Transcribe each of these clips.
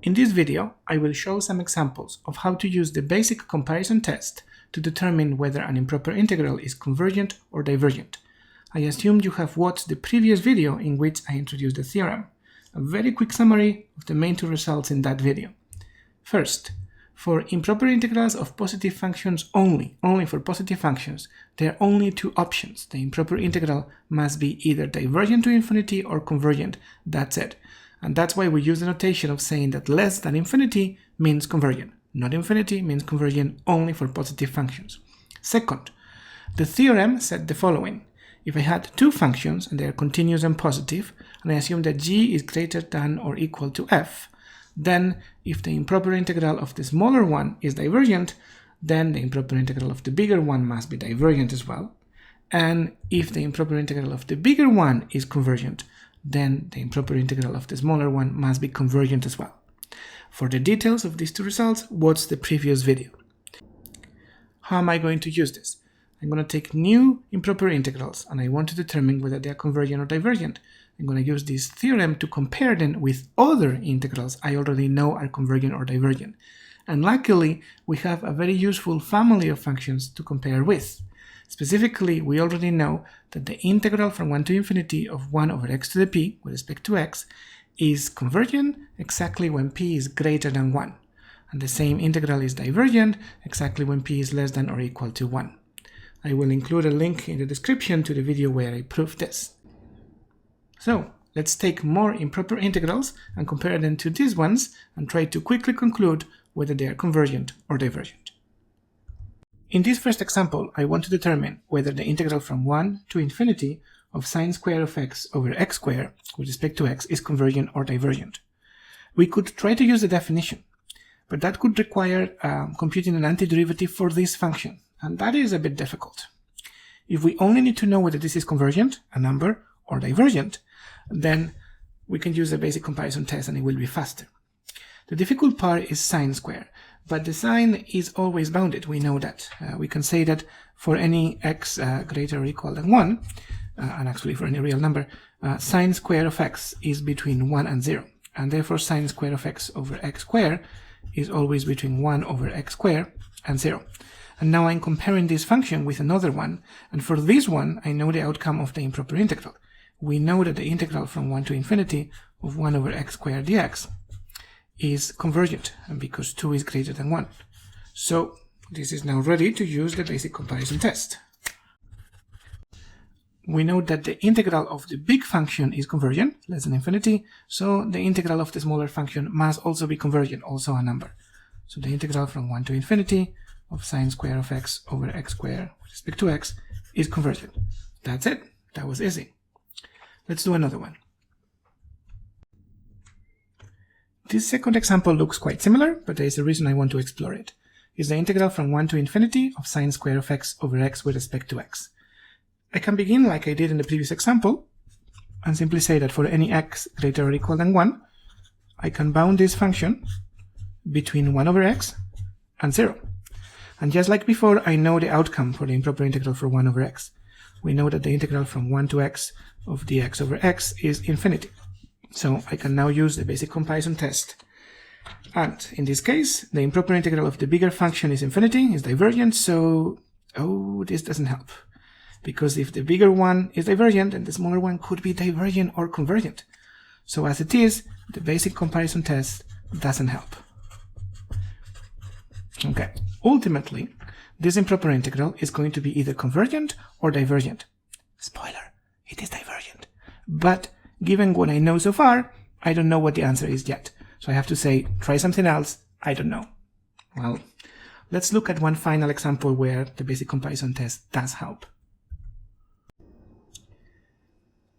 In this video, I will show some examples of how to use the basic comparison test to determine whether an improper integral is convergent or divergent. I assume you have watched the previous video in which I introduced the theorem. A very quick summary of the main two results in that video. First, for improper integrals of positive functions only for positive functions, there are only two options. The improper integral must be either divergent to infinity or convergent. That's it. And that's why we use the notation of saying that less than infinity means convergent. Not infinity means convergent only for positive functions. Second, the theorem said the following. If I had two functions and they are continuous and positive, and I assume that g is greater than or equal to f, then if the improper integral of the smaller one is divergent, then the improper integral of the bigger one must be divergent as well. And if the improper integral of the bigger one is convergent, then the improper integral of the smaller one must be convergent as well. For the details of these two results, watch the previous video. How am I going to use this? I'm going to take new improper integrals and I want to determine whether they are convergent or divergent. I'm going to use this theorem to compare them with other integrals I already know are convergent or divergent. And luckily, we have a very useful family of functions to compare with. Specifically, we already know that the integral from 1 to infinity of 1 over x to the p with respect to x is convergent exactly when p is greater than 1. And the same integral is divergent exactly when p is less than or equal to 1. I will include a link in the description to the video where I prove this. So, let's take more improper integrals and compare them to these ones and try to quickly conclude whether they are convergent or divergent. In this first example, I want to determine whether the integral from 1 to infinity of sine square of x over x squared with respect to x is convergent or divergent. We could try to use the definition, but that could require computing an antiderivative for this function, and that is a bit difficult. If we only need to know whether this is convergent, a number, or divergent, then we can use the basic comparison test and it will be faster. The difficult part is sine square, but the sine is always bounded, we know that. We can say that for any x greater or equal than 1, and actually for any real number, sine square of x is between 1 and 0, and therefore sine square of x over x squared is always between 1 over x squared and 0. And now I'm comparing this function with another one, and for this one I know the outcome of the improper integral. We know that the integral from 1 to infinity of 1 over x squared dx is convergent, and because 2 is greater than 1. So this is now ready to use the basic comparison test. We know that the integral of the big function is convergent, less than infinity, so the integral of the smaller function must also be convergent, also a number. So the integral from 1 to infinity of sine square of x over x squared with respect to x is convergent. That's it. That was easy. Let's do another one. This second example looks quite similar, but there is a reason I want to explore it. It's the integral from 1 to infinity of sine square of x over x with respect to x. I can begin like I did in the previous example, and simply say that for any x greater or equal than 1, I can bound this function between 1 over x and 0. And just like before, I know the outcome for the improper integral for 1 over x. We know that the integral from 1 to x of dx over x is infinity. So I can now use the basic comparison test. And in this case, the improper integral of the bigger function is infinity, is divergent, so this doesn't help. Because if the bigger one is divergent, then the smaller one could be divergent or convergent. So as it is, the basic comparison test doesn't help. Okay, ultimately, this improper integral is going to be either convergent or divergent. Spoiler, it is divergent. But given what I know so far, I don't know what the answer is yet. So I have to say, try something else, I don't know. Well, let's look at one final example where the basic comparison test does help.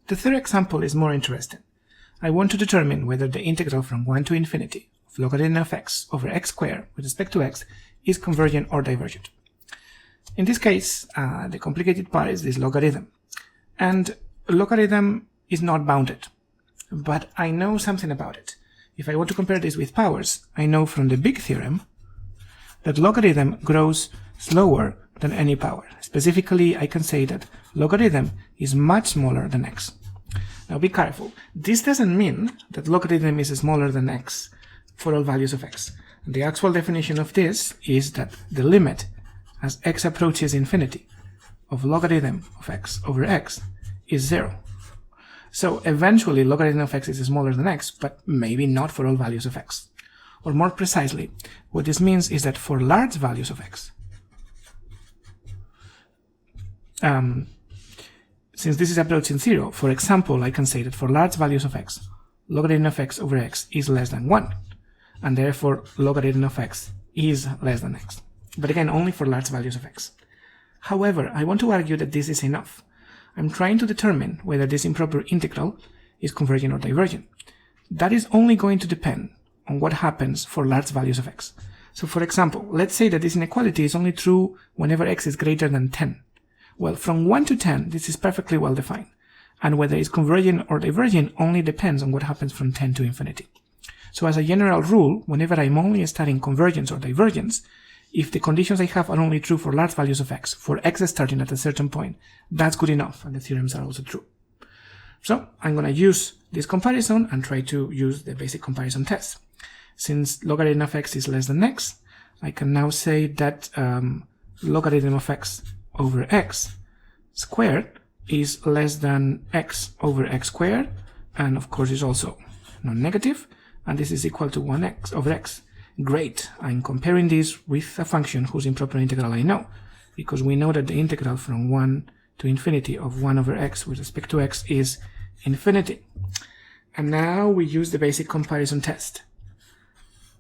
The third example is more interesting. I want to determine whether the integral from 1 to infinity of logarithm of x over x squared with respect to x is convergent or divergent. In this case, the complicated part is this logarithm. And logarithm is not bounded, but I know something about it. If I want to compare this with powers, I know from the big theorem that logarithm grows slower than any power. Specifically, I can say that logarithm is much smaller than x. Now be careful. This doesn't mean that logarithm is smaller than x for all values of x. And the actual definition of this is that the limit as x approaches infinity of logarithm of x over x is 0. So eventually logarithm of x is smaller than x, but maybe not for all values of x. Or more precisely, what this means is that for large values of x, since this is approaching 0, for example, I can say that for large values of x, logarithm of x over x is less than 1, and therefore logarithm of x is less than x. But again, only for large values of x. However, I want to argue that this is enough. I'm trying to determine whether this improper integral is convergent or divergent. That is only going to depend on what happens for large values of x. So for example, let's say that this inequality is only true whenever x is greater than 10. Well, from 1 to 10, this is perfectly well defined. And whether it's convergent or divergent only depends on what happens from 10 to infinity. So as a general rule, whenever I'm only studying convergence or divergence, if the conditions I have are only true for large values of x, for x starting at a certain point, that's good enough, and the theorems are also true. So I'm going to use this comparison and try to use the basic comparison test. Since logarithm of x is less than x, I can now say that logarithm of x over x squared is less than x over x squared, and of course is also non-negative, and this is equal to 1x over x. Great, I'm comparing this with a function whose improper integral I know, because we know that the integral from 1 to infinity of 1 over x with respect to x is infinity. And now we use the basic comparison test.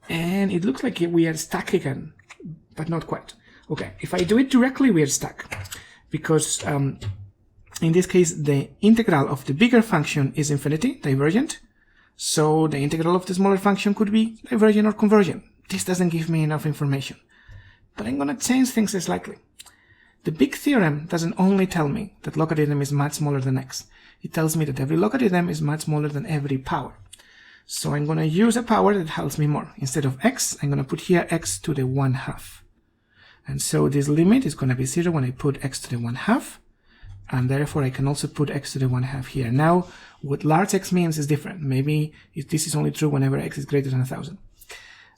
And it looks like we are stuck again, but not quite. Okay, if I do it directly, we are stuck, because in this case, the integral of the bigger function is infinity, divergent. So the integral of the smaller function could be divergent or convergent. This doesn't give me enough information. But I'm going to change things slightly. The big theorem doesn't only tell me that logarithm is much smaller than x. It tells me that every logarithm is much smaller than every power. So I'm going to use a power that helps me more. Instead of x, I'm going to put here x to the 1/2. And so this limit is going to be 0 when I put x to the 1/2. And therefore I can also put x to the 1/2 here. Now, what large x means is different. Maybe if this is only true whenever x is greater than 1,000.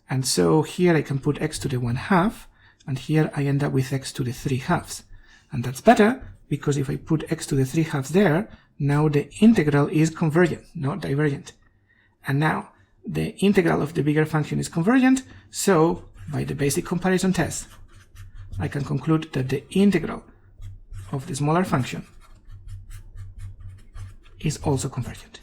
And so here I can put x to the 1/2, and here I end up with x to the 3/2. And that's better, because if I put x to the 3/2 there, now the integral is convergent, not divergent. And now, the integral of the bigger function is convergent, so by the basic comparison test, I can conclude that the integral of the smaller function is also convergent.